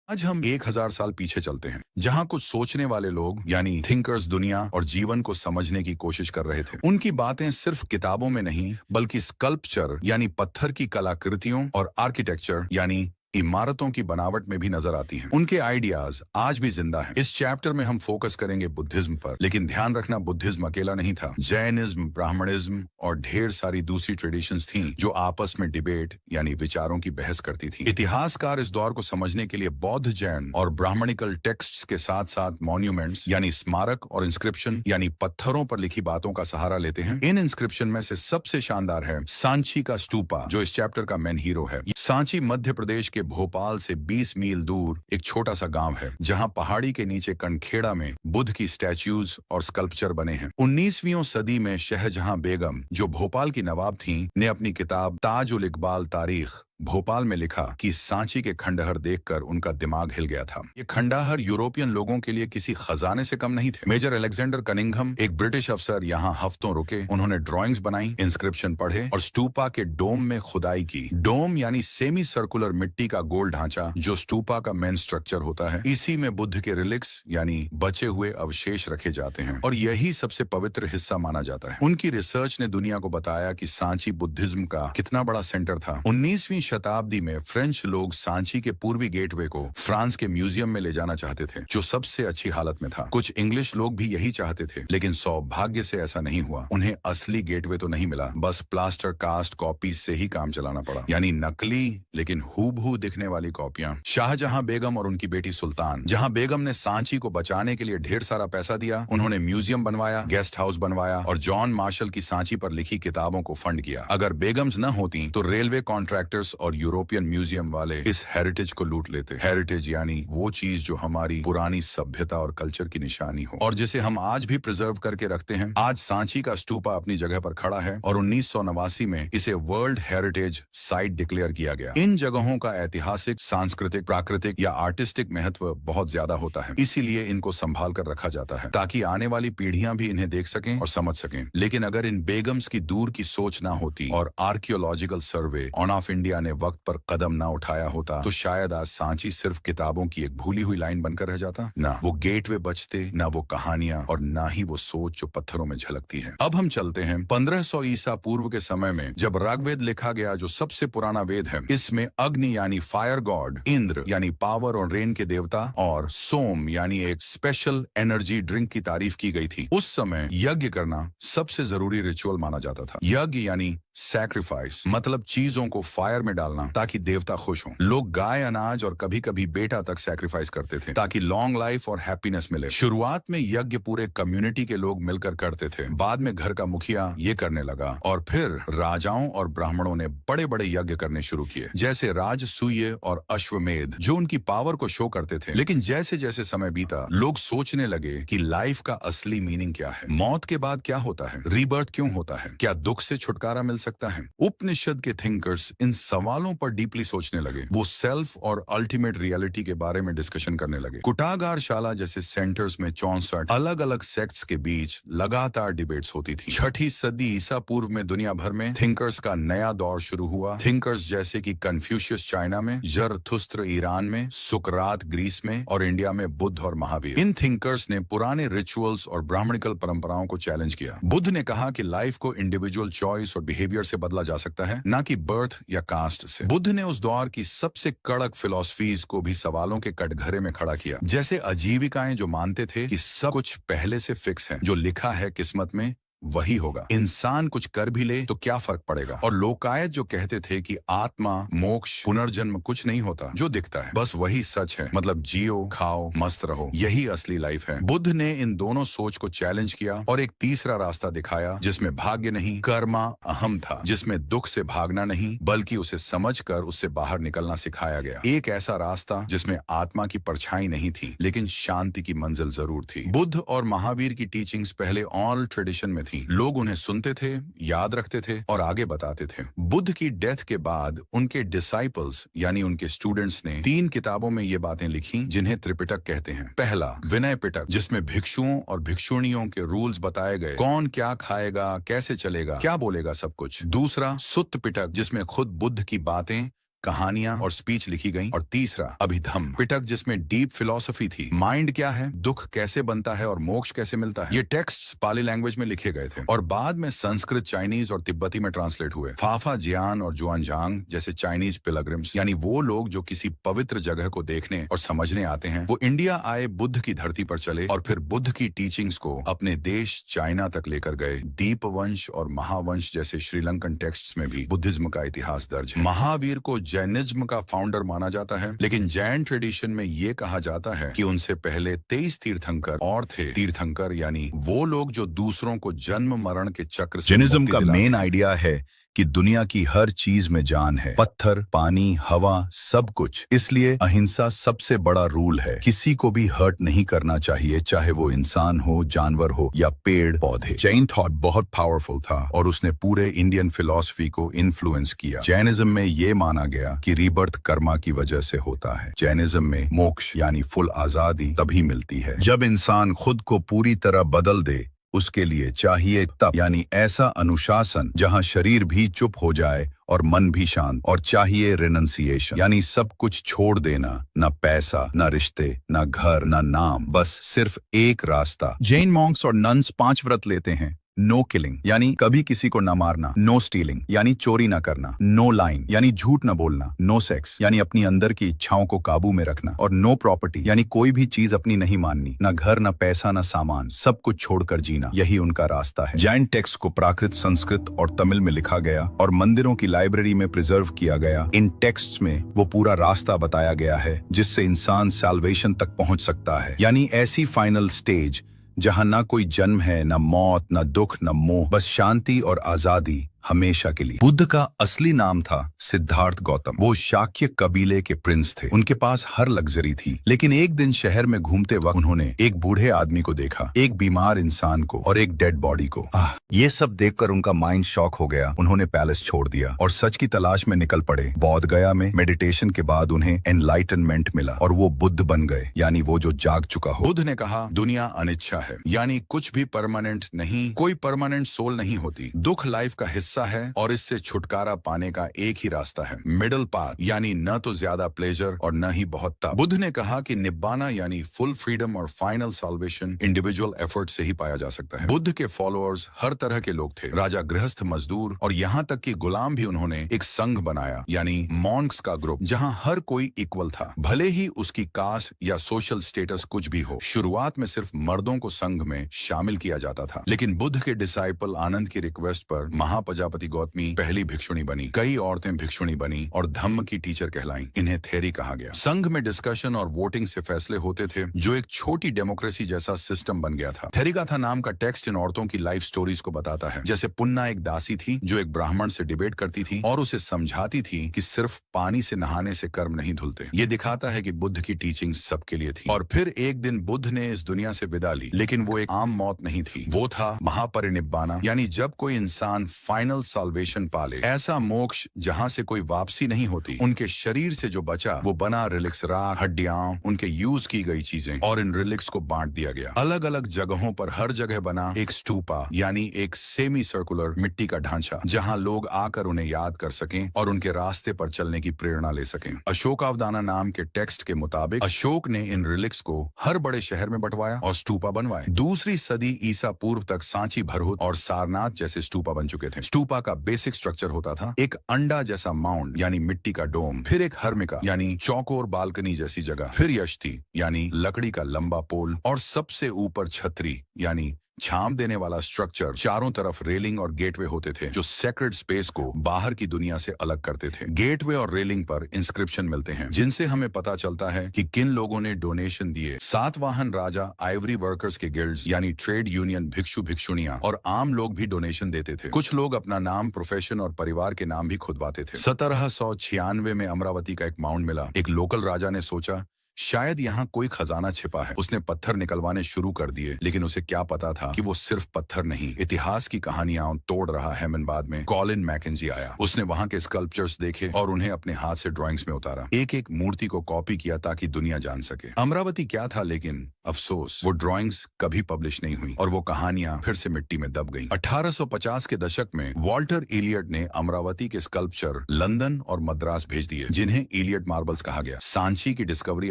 आज हम 1000 साल पीछे चलते हैं, जहां कुछ सोचने वाले लोग यानी थिंकर्स दुनिया और जीवन को समझने की कोशिश कर रहे थे। उनकी बातें सिर्फ किताबों में नहीं, बल्कि स्कल्पचर यानी पत्थर की कलाकृतियों और आर्किटेक्चर यानी इमारतों की बनावट में भी नजर आती हैं। उनके आइडियाज आज भी जिंदा हैं। इस चैप्टर में हम फोकस करेंगे बुद्धिज्म पर, लेकिन ध्यान रखना बुद्धिज्म अकेला नहीं था। जैनिज्म, ब्राह्मणिज्म और ढेर सारी दूसरी ट्रेडिशंस थीं जो आपस में डिबेट यानी विचारों की बहस करती थी। इतिहासकार इस दौर को समझने के लिए बौद्ध, जैन और ब्राह्मणिकल टेक्स्ट्स के साथ साथ मॉन्यूमेंट्स यानी स्मारक और इंस्क्रिप्शन यानी पत्थरों पर लिखी बातों का सहारा लेते हैं। इन इंस्क्रिप्शन में से सबसे शानदार है सांची का स्टूपा, जो इस चैप्टर का मेन हीरो है। सांची मध्य प्रदेश के भोपाल से 20 मील दूर एक छोटा सा गांव है, जहां पहाड़ी के नीचे कनखेड़ा में बुद्ध की स्टैच्यूज और स्कल्पचर बने हैं। 19वीं सदी में शाहजहां बेगम, जो भोपाल की नवाब थीं, ने अपनी किताब ताज उल इकबाल तारीख भोपाल में लिखा कि सांची के खंडहर देखकर उनका दिमाग हिल गया था। ये खंडहर यूरोपियन लोगों के लिए किसी खजाने से कम नहीं थे। मेजर अलेक्जेंडर कनिंघम, एक ब्रिटिश अफसर, यहाँ हफ्तों रुके। उन्होंने ड्राइंग्स बनाई, इंस्क्रिप्शन पढ़े और स्टूपा के डोम में खुदाई की। डोम यानी सेमी सर्कुलर मिट्टी का गोल ढांचा, जो स्टूपा का मेन स्ट्रक्चर होता है। इसी में बुद्ध के रिलिक्स यानी बचे हुए अवशेष रखे जाते हैं और यही सबसे पवित्र हिस्सा माना जाता है। उनकी रिसर्च ने दुनिया को बताया कि सांची बुद्धिज्म का कितना बड़ा सेंटर था। 19वीं शताब्दी में फ्रेंच लोग सांची के पूर्वी गेटवे को फ्रांस के म्यूजियम में ले जाना चाहते थे, जो सबसे अच्छी हालत में था। कुछ इंग्लिश लोग भी यही चाहते थे, लेकिन सौभाग्य से ऐसा नहीं हुआ। उन्हें असली गेटवे तो नहीं मिला, बस प्लास्टर कास्ट कॉपी से ही काम चलाना पड़ा, यानी नकली लेकिन हूबहू दिखने वाली कॉपियां। शाहजहां बेगम और उनकी बेटी सुल्तान जहां बेगम ने सांची को बचाने के लिए ढेर सारा पैसा दिया, उन्होंने म्यूजियम बनवाया, गेस्ट हाउस बनवाया और जॉन मार्शल की सांची पर लिखी किताबों को फंड किया। अगर बेगम्स न होती तो रेलवे कॉन्ट्रैक्टर्स और यूरोपियन म्यूजियम वाले इस हेरिटेज को लूट लेते। हेरिटेज यानी वो चीज जो हमारी पुरानी सभ्यता और कल्चर की निशानी हो और जिसे हम आज भी प्रिजर्व करके रखते हैं। आज सांची का स्टूपा अपनी जगह पर खड़ा है और 1989 में इसे वर्ल्ड हेरिटेज साइट डिक्लेयर किया गया। इन जगहों का ऐतिहासिक, सांस्कृतिक, प्राकृतिक या आर्टिस्टिक महत्व बहुत ज्यादा होता है, इसीलिए इनको संभाल कर रखा जाता है ताकि आने वाली पीढ़ियां भी इन्हें देख सकें और समझ सकें। लेकिन अगर इन बेगम्स की दूर की सोच ना होती और archaeological survey on off India ने वक्त पर कदम ना उठाया होता, तो शायद आज सांची सिर्फ किताबों की एक भूली हुई लाइन बनकर रह जाता। ना वो गेटवे बचते, ना वो कहानियां और ना ही वो सोच जो पत्थरों में झलकती है। अब हम चलते हैं 1500 ईसा पूर्व के समय में, जब ऋग्वेद लिखा गया, जो सबसे पुराना वेद है। इसमें अग्नि यानी फायर गॉड, इंद्र यानी पावर और रेन के देवता और सोम यानी एक स्पेशल एनर्जी ड्रिंक की तारीफ की गई थी। उस समय यज्ञ करना सबसे जरूरी रिचुअल माना जाता था। यज्ञ यानी सैक्रिफाइस, मतलब चीजों को फायर में डालना ताकि देवता खुश हों। लोग गाय, अनाज और कभी कभी बेटा तक सैक्रिफाइस करते थे ताकि लॉन्ग लाइफ और हैप्पीनेस मिले। शुरुआत में यज्ञ पूरे कम्युनिटी के लोग मिलकर करते थे, बाद में घर का मुखिया ये करने लगा और फिर राजाओं और ब्राह्मणों ने बड़े बड़े यज्ञ करने शुरू किए, जैसे राजसूय और अश्वमेध, जो उनकी पावर को शो करते थे। लेकिन जैसे जैसे समय बीता, लोग सोचने लगे कि लाइफ का असली मीनिंग क्या है, मौत के बाद क्या होता है, रीबर्थ क्यों होता है, क्या दुख से छुटकारा मिल सकता है। उपनिषद के थिंकर्स इन सवालों पर डीपली सोचने लगे। वो सेल्फ और अल्टीमेट रियलिटी के बारे में डिस्कशन करने लगे। कुटागारशाला जैसे सेंटर्स में 64 अलग अलग सेक्ट्स के बीच लगातार डिबेट्स होती थी। 6ठी सदी ईसा पूर्व में दुनिया भर में थिंकर्स का नया दौर शुरू हुआ। थिंकर्स जैसे कि कन्फ्यूशियस चाइना में, जरथुस्त्र ईरान में, सुकरात ग्रीस में और इंडिया में बुद्ध और महावीर। इन थिंकर्स ने पुराने रिचुअल्स और ब्राह्मणिकल परंपराओं को चैलेंज किया। बुद्ध ने कहा कि लाइफ को इंडिविजुअल चॉइस और बिहेवियर से बदला जा सकता है, ना कि बर्थ या कास्ट से। बुद्ध ने उस दौर की सबसे कड़क फिलॉसफीज को भी सवालों के कटघरे में खड़ा किया, जैसे आजीविकाएं, जो मानते थे कि सब कुछ पहले से फिक्स है, जो लिखा है किस्मत में वही होगा, इंसान कुछ कर भी ले तो क्या फर्क पड़ेगा। और लोकायत, जो कहते थे कि आत्मा, मोक्ष, पुनर्जन्म कुछ नहीं होता, जो दिखता है बस वही सच है, मतलब जियो, खाओ, मस्त रहो, यही असली लाइफ है। बुद्ध ने इन दोनों सोच को चैलेंज किया और एक तीसरा रास्ता दिखाया, जिसमें भाग्य नहीं, कर्मा अहम था, जिसमें दुख से भागना नहीं बल्कि उसे समझकर उससे बाहर निकलना सिखाया गया। एक ऐसा रास्ता जिसमें आत्मा की परछाई नहीं थी, लेकिन शांति की मंजिल जरूर थी। बुद्ध और महावीर की टीचिंग्स पहले ऑल ट्रेडिशन में थी। लोग उन्हें सुनते थे, याद रखते थे और आगे बताते थे। बुद्ध की डेथ के बाद उनके डिसाइपल्स यानी उनके स्टूडेंट्स ने 3 किताबों में ये बातें लिखी, जिन्हें त्रिपिटक कहते हैं। पहला विनय पिटक, जिसमें भिक्षुओं और भिक्षुणियों के रूल्स बताए गए, कौन क्या खाएगा, कैसे चलेगा, क्या बोलेगा, सब कुछ। दूसरा सुत्त पिटक, जिसमें खुद बुद्ध की बातें कहानियां और स्पीच लिखी गई। और तीसरा अभिधम्म पिटक, जिसमें डीप फिलॉसफी थी। माइंड क्या है, दुख कैसे बनता है और मोक्ष कैसे मिलता है। ये टेक्स्ट पाली लैंग्वेज में लिखे गए थे और बाद में संस्कृत, चाइनीज और तिब्बती में ट्रांसलेट हुए। फाफा जियान और जुआनजांग जैसे चाइनीज पिलग्रिम्स, यानी वो लोग जो किसी पवित्र जगह को देखने और समझने आते हैं, वो इंडिया आए, बुद्ध की धरती पर चले और फिर बुद्ध की टीचिंग्स को अपने देश चाइना तक लेकर गए। दीपवंश और महावंश जैसे श्रीलंकन टेक्स्ट्स में भी बुद्धिज्म का इतिहास दर्ज है। महावीर को जैनिज्म का फाउंडर माना जाता है, लेकिन जैन ट्रेडिशन में ये कहा जाता है कि उनसे पहले 23 तीर्थंकर और थे। तीर्थंकर यानी वो लोग जो दूसरों को जन्म मरण के चक्र से जैनिज्म मुक्ति का दिलाते मेन हैं। आइडिया है कि दुनिया की हर चीज में जान है, पत्थर, पानी, हवा, सब कुछ। इसलिए अहिंसा सबसे बड़ा रूल है। किसी को भी हर्ट नहीं करना चाहिए, चाहे वो इंसान हो, जानवर हो या पेड़ पौधे। जैन थॉट बहुत पावरफुल था और उसने पूरे इंडियन फिलॉसफी को इन्फ्लुएंस किया। जैनिज्म में ये माना गया कि रीबर्थ कर्मा की वजह से होता है। जैनिज्म में मोक्ष यानी फुल आजादी तभी मिलती है जब इंसान खुद को पूरी तरह बदल दे। उसके लिए चाहिए तप, यानी ऐसा अनुशासन जहां शरीर भी चुप हो जाए और मन भी शांत। और चाहिए रिनंसिएशन, यानी सब कुछ छोड़ देना, ना पैसा, ना रिश्ते, ना घर, ना नाम, बस सिर्फ एक रास्ता। जैन मॉन्क्स और नन्स 5 व्रत लेते हैं। नो किलिंग यानी कभी किसी को न मारना, नो स्टीलिंग यानी चोरी न करना, नो लाइंग यानी झूठ न बोलना, नो सेक्स यानी अपनी अंदर की इच्छाओं को काबू में रखना, और नो प्रॉपर्टी यानी कोई भी चीज अपनी नहीं माननी, न घर, न पैसा, न सामान, सब कुछ छोड़कर जीना। यही उनका रास्ता है। जैन टेक्स्ट को प्राकृत, संस्कृत और तमिल में लिखा गया और मंदिरों की लाइब्रेरी में प्रिजर्व किया गया। इन टेक्स्ट्स में वो पूरा रास्ता बताया गया है जिससे इंसान सैल्वेशन तक पहुंच सकता है, यानी ऐसी फाइनल स्टेज जहां ना कोई जन्म है, ना मौत, ना दुख, ना मोह, बस शांति और आजादी हमेशा के लिए। बुद्ध का असली नाम था सिद्धार्थ गौतम। वो शाक्य कबीले के प्रिंस थे। उनके पास हर लग्जरी थी, लेकिन एक दिन शहर में घूमते वक्त उन्होंने एक बूढ़े आदमी को देखा, एक बीमार इंसान को और एक डेड बॉडी को। ये सब देखकर उनका माइंड शॉक हो गया। उन्होंने पैलेस छोड़ दिया और सच की तलाश में निकल पड़े। बौद्ध गया में मेडिटेशन के बाद उन्हें एनलाइटनमेंट मिला और वो बुद्ध बन गए, यानी वो जो जाग चुका हो। बुद्ध ने कहा, दुनिया अनिच्छा है, यानी कुछ भी परमानेंट नहीं, कोई परमानेंट सोल नहीं होती। दुख लाइफ का हिस्सा है और इससे छुटकारा पाने का एक ही रास्ता है, मिडिल पाथ, यानी न तो ज्यादा प्लेजर और न ही बहुत तप। बुद्ध ने कहा कि निब्बाना यानी फुल फ्रीडम और फाइनल सॉल्वेशन इंडिविजुअल एफर्ट से ही पाया जा सकता है। बुद्ध के फॉलोअर्स हर तरह के लोग थे, राजा, गृहस्थ, मजदूर और यहाँ तक कि गुलाम भी। उन्होंने एक संघ बनाया, यानी मॉन्क्स का ग्रुप, जहाँ हर कोई इक्वल था, भले ही उसकी कास्ट या सोशल स्टेटस कुछ भी हो। शुरुआत में सिर्फ मर्दों को संघ में शामिल किया जाता था, लेकिन बुद्ध के डिसाइपल आनंद की रिक्वेस्ट पर महाप्रजापति गौतमी पहली भिक्षुणी बनी, कई औरतें भिक्षुणी बनी और धम्म की टीचर कहलाई। इन्हें थेरी कहा गया। संघ में डिस्कशन और वोटिंग से फैसले होते थे, जो एक छोटी डेमोक्रेसी जैसा सिस्टम बन गया था। थेरिगाथा नाम का टेक्स्ट इन औरतों की लाइफ स्टोरीज को बताता है। जैसे पुन्ना एक दासी थी जो एक ब्राह्मण से डिबेट करती थी और उसे समझाती थी कि सिर्फ पानी से नहाने से कर्म नहीं धुलते। ये दिखाता है कि बुद्ध की टीचिंग सबके लिए थी। और फिर एक दिन बुद्ध ने इस दुनिया से विदा ली, लेकिन वो एक आम मौत नहीं थी, वो था महापरिनिब्बाना, यानी जब कोई इंसान फाइनल सॉल्वेशन पाले, ऐसा मोक्ष जहां से कोई वापसी नहीं होती। उनके शरीर से जो बचा वो बना रिलिक्स, राख, हड्डियां, उनके यूज की गई चीजें, और इन रिलिक्स को बांट दिया गया। अलग अलग जगहों पर हर जगह बना एक स्टूपा, यानी एक सेमी सर्कुलर मिट्टी का ढांचा, जहां लोग आकर उन्हें याद कर सकें और उनके रास्ते पर चलने की प्रेरणा ले सकें। अशोकावदाना नाम के टेक्स्ट के मुताबिक अशोक ने इन रिलिक्स को हर बड़े शहर में बंटवाया और स्टूपा बनवाए। 2री सदी ईसा पूर्व तक सांची, भरहुत और सारनाथ जैसे स्टूपा बन चुके थे। स्टूपा का बेसिक स्ट्रक्चर होता था एक अंडा जैसा माउंड, यानी मिट्टी का डोम, फिर एक हर्मिका यानी चौकोर बालकनी जैसी जगह, फिर यष्टि यानी लकड़ी का लंबा पोल, और सबसे ऊपर छतरी यानी छांव देने वाला स्ट्रक्चर। चारों तरफ रेलिंग और गेटवे होते थे जो सेक्रेड स्पेस को बाहर की दुनिया से अलग करते थे। गेटवे और रेलिंग पर इंस्क्रिप्शन मिलते हैं जिनसे हमें पता चलता है कि किन लोगों ने डोनेशन दिए। सातवाहन राजा, आइवरी वर्कर्स के गिल्ड्स यानी ट्रेड यूनियन, भिक्षु भिक्षुणियां और आम लोग भी डोनेशन देते थे। कुछ लोग अपना नाम, प्रोफेशन और परिवार के नाम भी खुदवाते थे। 1796 में अमरावती का एक माउंट मिला। एक लोकल राजा ने सोचा शायद यहाँ कोई खजाना छिपा है। उसने पत्थर निकलवाने शुरू कर दिए, लेकिन उसे क्या पता था कि वो सिर्फ पत्थर नहीं, इतिहास की कहानियां तोड़ रहा है। बाद में कॉलिन मैकेंजी आया। उसने वहां के स्कल्पचर्स देखे और उन्हें अपने हाथ से ड्राइंग्स में उतारा। एक एक मूर्ति को कॉपी किया ताकि दुनिया जान सके अमरावती क्या था, लेकिन अफसोस वो ड्राइंग्स कभी पब्लिश नहीं हुई और वो कहानियां फिर से मिट्टी में दब गईं। 1850 के दशक में वॉल्टर इलियट ने अमरावती के स्कल्पचर लंदन और मद्रास भेज दिए, जिन्हें इलियट मार्बल्स कहा गया। सांची की डिस्कवरी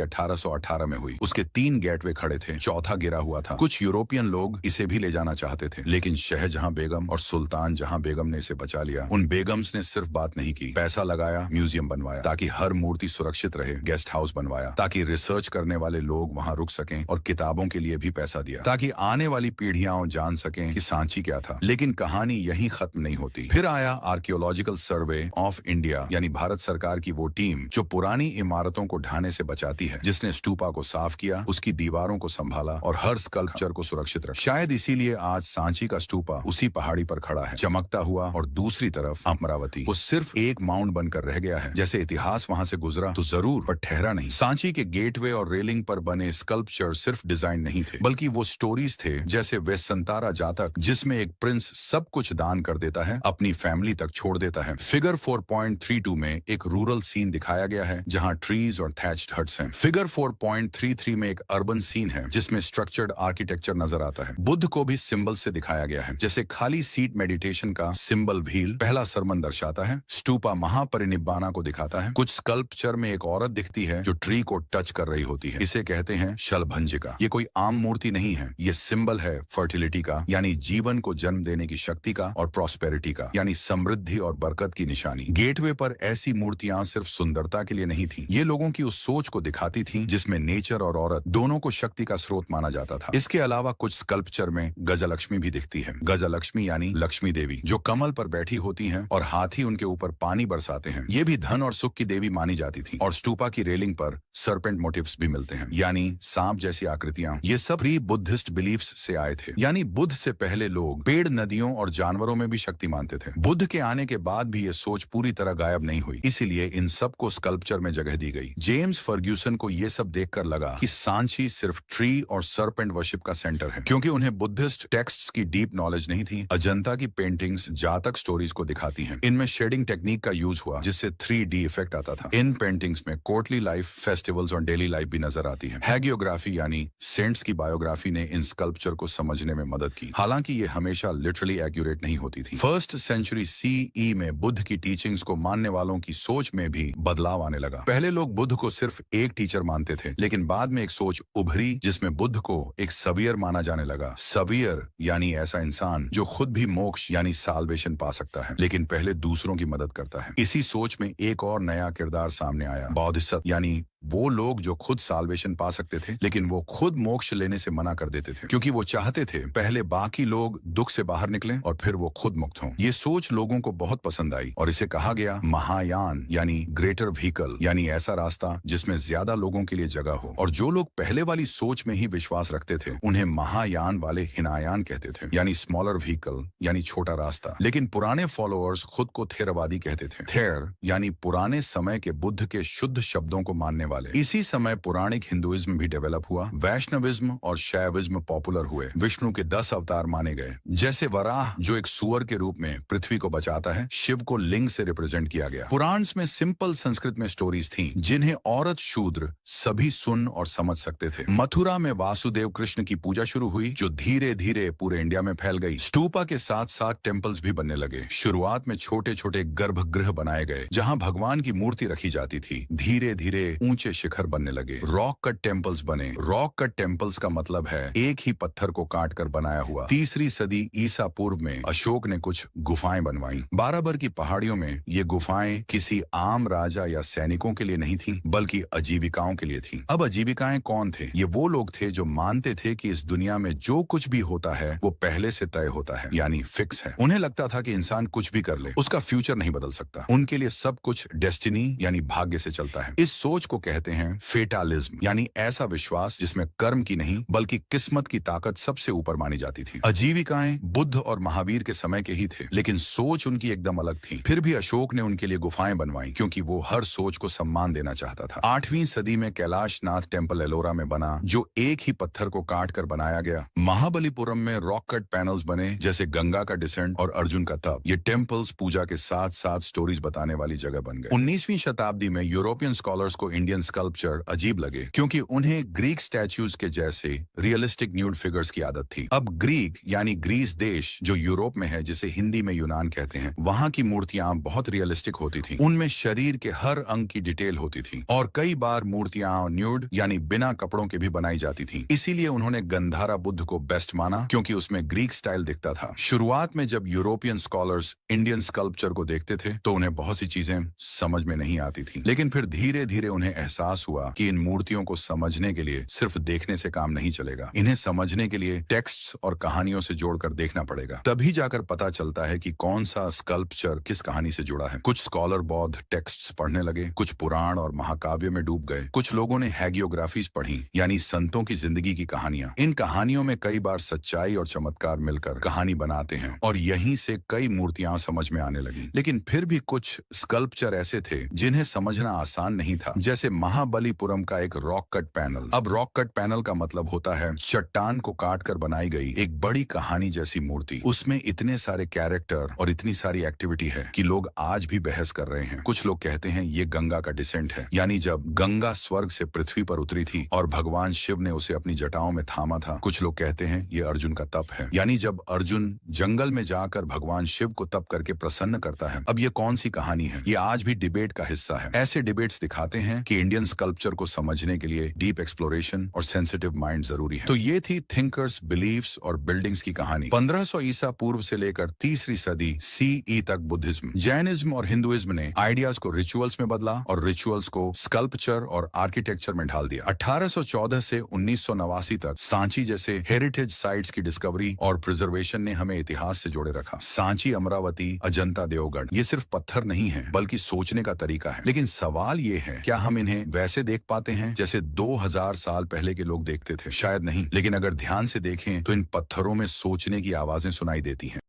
1818 में हुई। उसके 3 गेटवे खड़े थे, चौथा गिरा हुआ था। कुछ यूरोपियन लोग इसे भी ले जाना चाहते थे, लेकिन शहजहां बेगम और सुल्तान जहां बेगम ने इसे बचा लिया। उन बेगम्स ने सिर्फ बात नहीं की, पैसा लगाया, म्यूजियम बनवाया ताकि हर मूर्ति सुरक्षित रहे, गेस्ट हाउस बनवाया ताकि रिसर्च करने वाले लोग वहां रुक सकें, और किताबों के लिए भी पैसा दिया ताकि आने वाली पीढ़ियां जान सकें कि सांची क्या था। लेकिन कहानी यहीं खत्म नहीं होती। फिर आया आर्कियोलॉजिकल सर्वे ऑफ इंडिया, यानी भारत सरकार की वो टीम जो पुरानी इमारतों को ढाने से बचाती है, जिसने स्टूपा को साफ किया, उसकी दीवारों को संभाला और हर स्कल्पचर को सुरक्षित रखा। शायद इसीलिए आज सांची का स्टूपा उसी पहाड़ी पर खड़ा है, चमकता हुआ, और दूसरी तरफ अमरावती वो सिर्फ एक माउंट बनकर रह गया है। जैसे इतिहास वहां से गुजरा तो जरूर, पर ठहरा नहीं। सांची के गेटवे और रेलिंग पर बने स्कल्पचर सिर्फ डिजाइन नहीं थे, बल्कि वो स्टोरीज थे, जैसे वेसंतारा जातक, जिसमें एक प्रिंस सब कुछ दान कर देता है, अपनी फैमिली तक छोड़ देता है। फिगर 4.32 में एक रूरल सीन दिखाया गया है जहां ट्रीज और थैच्ड हट्स हैं। फिगर 4.33 में एक अर्बन सीन है जिसमें स्ट्रक्चर्ड आर्किटेक्चर नजर आता है। बुद्ध को भी सिंबल से दिखाया गया है, जैसे खाली सीट मेडिटेशन का सिंबल व्हील पहला सरमन दर्शाता है। स्टूपा महापरिनिब्बाना को दिखाता है। कुछ स्कल्पचर में एक औरत दिखती है जो ट्री को टच कर रही होती है। इसे कहते हैं शलभंजिका। ये कोई आम मूर्ति नहीं है, ये सिंबल है फर्टिलिटी का, यानी जीवन को जन्म देने की शक्ति का, और प्रॉस्पेरिटी का, यानी समृद्धि और बरकत की निशानी। गेटवे पर ऐसी मूर्तियां सिर्फ सुंदरता के लिए नहीं थी, ये लोगों की उस सोच को दिखाती थी जिसमें नेचर और औरत दोनों को शक्ति का स्रोत माना जाता था। इसके अलावा कुछ स्कल्पचर में गजलक्ष्मी भी दिखती है। गजलक्ष्मी यानी लक्ष्मी देवी, जो कमल पर बैठी होती हैं और हाथी उनके ऊपर पानी बरसाते हैं। ये भी धन और सुख की देवी मानी जाती थी। और स्टूपा की रेलिंग पर सर्पेंट मोटिव्स भी मिलते हैं, यानी सांप जैसी आकृतियां। ये सब प्री बुद्धिस्ट बिलीफ्स से आए थे, यानी बुद्ध से पहले लोग पेड़, नदियों और जानवरों में भी शक्ति मानते थे। बुद्ध के आने के बाद भी ये सोच पूरी तरह गायब नहीं हुई, इसीलिए इन सब को स्कल्पचर में जगह दी गई। जेम्स फर्ग्यूसन को ये सब देखकर लगा कि सांची सिर्फ ट्री और सर्पेंट वर्शिप का सेंटर है, क्योंकि उन्हें बुद्धिस्ट टेक्स्ट्स की डीप नॉलेज नहीं थी। अजंता की पेंटिंग्स जातक स्टोरीज को दिखाती हैं। इनमें शेडिंग टेक्निक का यूज हुआ, जिससे 3D इफेक्ट आता था। इन पेंटिंग्स में कोर्टली लाइफ, फेस्टिवल्स और डेली लाइफ भी नजर आती है। हैगियोग्राफी यानी सेंट्स की बायोग्राफी ने इन स्कल्पचर को समझने में मदद की, हालांकि ये हमेशा लिटरली एक्यूरेट नहीं होती थी। फर्स्ट सेंचुरी CE में बुद्ध की टीचिंग्स को मानने वालों की सोच में भी बदलाव आने लगा। पहले लोग बुद्ध को सिर्फ एक टीचर मानते थे, लेकिन बाद में एक सोच उभरी जिसमें बुद्ध को एक सवियर माना जाने लगा। सवियर यानी ऐसा इंसान जो खुद भी मोक्ष यानी साल्वेशन पा सकता है, लेकिन पहले दूसरों की मदद करता है। इसी सोच में एक और नया किरदार सामने आया, बौद्धिसत्व, यानी वो लोग जो खुद साल्वेशन पा सकते थे, लेकिन वो खुद मोक्ष लेने से मना कर देते थे, क्योंकि वो चाहते थे पहले बाकी लोग दुख से बाहर निकलें और फिर वो खुद मुक्त हों। ये सोच लोगों को बहुत पसंद आई और इसे कहा गया महायान, यानी ग्रेटर व्हीकल, यानी ऐसा रास्ता जिसमें ज्यादा लोगों के लिए जगह हो। और जो लोग पहले वाली सोच में ही विश्वास रखते थे, उन्हें महायान वाले हिनायान कहते थे, यानी स्मॉलर व्हीकल, यानी छोटा रास्ता। लेकिन पुराने फॉलोअर्स खुद को थेरवादी कहते थे। थेर यानी पुराने समय के बुद्ध के शुद्ध शब्दों को मानने वाले। इसी समय पौराणिक हिंदुइज्म भी डेवलप हुआ। वैष्णविज्म और शैविज्म पॉपुलर हुए। विष्णु के 10 अवतार माने गए, जैसे वराह जो एक सुअर के रूप में पृथ्वी को बचाता है, शिव को लिंग से रिप्रेजेंट किया गया। पुराण्स में सिंपल संस्कृत में स्टोरीज थीं, जिन्हें औरत शूद्र सभी सुन और समझ सकते थे। मथुरा में वासुदेव कृष्ण की पूजा शुरू हुई, जो धीरे धीरे पूरे इंडिया में फैल गई। स्टूपा के साथ साथ टेम्पल्स भी बनने लगे। शुरुआत में छोटे छोटे गर्भगृह बनाए गए, जहां भगवान की मूर्ति रखी जाती थी। धीरे धीरे ऊंचे शिखर बनने लगे। रॉक कट टेम्पल्स बने। रॉक कट टेम्पल्स का मतलब है एक ही पत्थर को काट कर बनाया हुआ। 3री सदी ईसा पूर्व में अशोक ने कुछ गुफाएं बनवाई। बाराबर की पहाड़ियों में ये गुफाएं किसी आम राजा या सैनिकों के लिए नहीं थी, बल्कि आजीविकाओं के लिए थी। अब आजीविकाएं कौन थे? ये वो लोग थे जो मानते थे कि इस दुनिया में जो कुछ भी होता है वो पहले से तय होता है, यानी फिक्स है। उन्हें लगता था कि इंसान कुछ भी कर ले, उसका फ्यूचर नहीं बदल सकता। उनके लिए सब कुछ डेस्टिनी यानी भाग्य से चलता है। इस सोच को कहते हैं फेटालिज्म, यानी ऐसा विश्वास जिसमें कर्म की नहीं बल्कि किस्मत की ताकत सबसे ऊपर मानी जाती थी। आजीविकाएं बुद्ध और महावीर के समय के ही थे, लेकिन सोच उनकी एकदम अलग थी। फिर भी अशोक ने उनके लिए गुफाएं बनवाई क्योंकि वो हर सोच को सम्मान देना चाहता था। 8वीं सदी में कैलाशनाथ टेम्पल एलोरा में बना, जो एक ही पत्थर को काट कर बनाया गया। महाबलीपुरम में रॉक कट पैनल्स बने, जैसे गंगा का डिसेंट और अर्जुन का तप। ये टेम्पल्स पूजा के साथ साथ स्टोरीज बताने वाली जगह बन गए। 19वीं शताब्दी में यूरोपियन स्कॉलर्स को इंडियन स्कल्पचर अजीब लगे क्योंकि उन्हें ग्रीक स्टैच्यूज के जैसे रियलिस्टिक न्यूड फिगर्स की आदत थी। अब ग्रीक यानी ग्रीस देश जो यूरोप में है, जिसे हिंदी में यूनान कहते हैं, वहां की मूर्तियां बहुत रियलिस्टिक होती थी। उनमें शरीर के हर अंग की डिटेल होती थी और कई बार मूर्तियां न्यूड यानी बिना कपड़ों के भी बनाई जाती थी। इसीलिए उन्होंने गंधारा बुद्ध को बेस्ट माना क्योंकि उसमें ग्रीक स्टाइल दिखता था। शुरुआत में जब यूरोपियन स्कॉलर्स इंडियन स्कल्पचर को देखते थे तो उन्हें बहुत सी चीजें समझ में नहीं आती थी, लेकिन फिर धीरे धीरे उन्हें एहसास हुआ कि इन मूर्तियों को समझने के लिए सिर्फ देखने से काम नहीं चलेगा। इन्हें समझने के लिए टेक्स्ट्स और कहानियों से जोड़कर देखना पड़ेगा। तभी जाकर पता चलता है कि कौन सा स्कल्पचर किस कहानी से जुड़ा है। कुछ स्कॉलर बौद्ध टेक्स्ट्स पढ़ने लगे, कुछ पुराण और महाकाव्य में डूब गए, कुछ लोगों ने हैगियोग्राफीज पढ़ी, यानी संतों की जिंदगी की कहानियां। इन कहानियों में कई बार सच्चाई और चमत्कार मिलकर कहानी बनाते हैं और यहीं से कई मूर्तियां समझ में आने लगी। लेकिन फिर भी कुछ स्कल्पचर ऐसे थे जिन्हें समझना आसान नहीं था, जैसे महाबलीपुरम का एक रॉक कट पैनल। अब रॉक कट पैनल का मतलब होता है चट्टान को काट कर बनाई गई एक बड़ी कहानी जैसी मूर्ति। उसमें इतने सारे कैरेक्टर और इतनी सारी एक्टिविटी है कि लोग आज भी बहस कर रहे हैं। कुछ लोग कहते हैं ये गंगा का डिसेंट है, यानी जब गंगा स्वर्ग से पृथ्वी पर उतरी थी और भगवान शिव ने उसे अपनी जटाओं में थामा था। कुछ लोग कहते हैं ये अर्जुन का तप है, यानी जब अर्जुन जंगल में जाकर भगवान शिव को तप करके प्रसन्न करता है। अब ये कौन सी कहानी है, ये आज भी डिबेट का हिस्सा है। ऐसे डिबेट्स दिखाते हैं कि इंडियन स्कल्पचर को समझने के लिए डीप एक्सप्लोरेशन और सेंसिटिव माइंड जरूरी है। तो ये थी थिंकर्स, बिलीफ्स और बिल्डिंग्स की कहानी। 1500 ईसा पूर्व से लेकर तीसरी सदी CE तक बुद्धिज्म, जैनिज्म और हिंदुइज्म ने आइडियाज को रिचुअल्स में बदला और रिचुअल्स को स्कल्पचर और आर्किटेक्चर में ढाल दिया। 1814 से 1989 तक सांची जैसे हेरिटेज साइट्स की डिस्कवरी और प्रिजर्वेशन ने हमें इतिहास से जोड़े रखा। सांची, अमरावती, अजंता, देवगढ़, ये सिर्फ पत्थर नहीं है बल्कि सोचने का तरीका है। लेकिन सवाल ये है, क्या हम इन्हें वैसे देख पाते हैं जैसे 2000 साल पहले के लोग देखते थे? शायद नहीं, लेकिन अगर ध्यान से देखें तो इन पत्थरों में सोचने की आवाजें सुनाई देती हैं।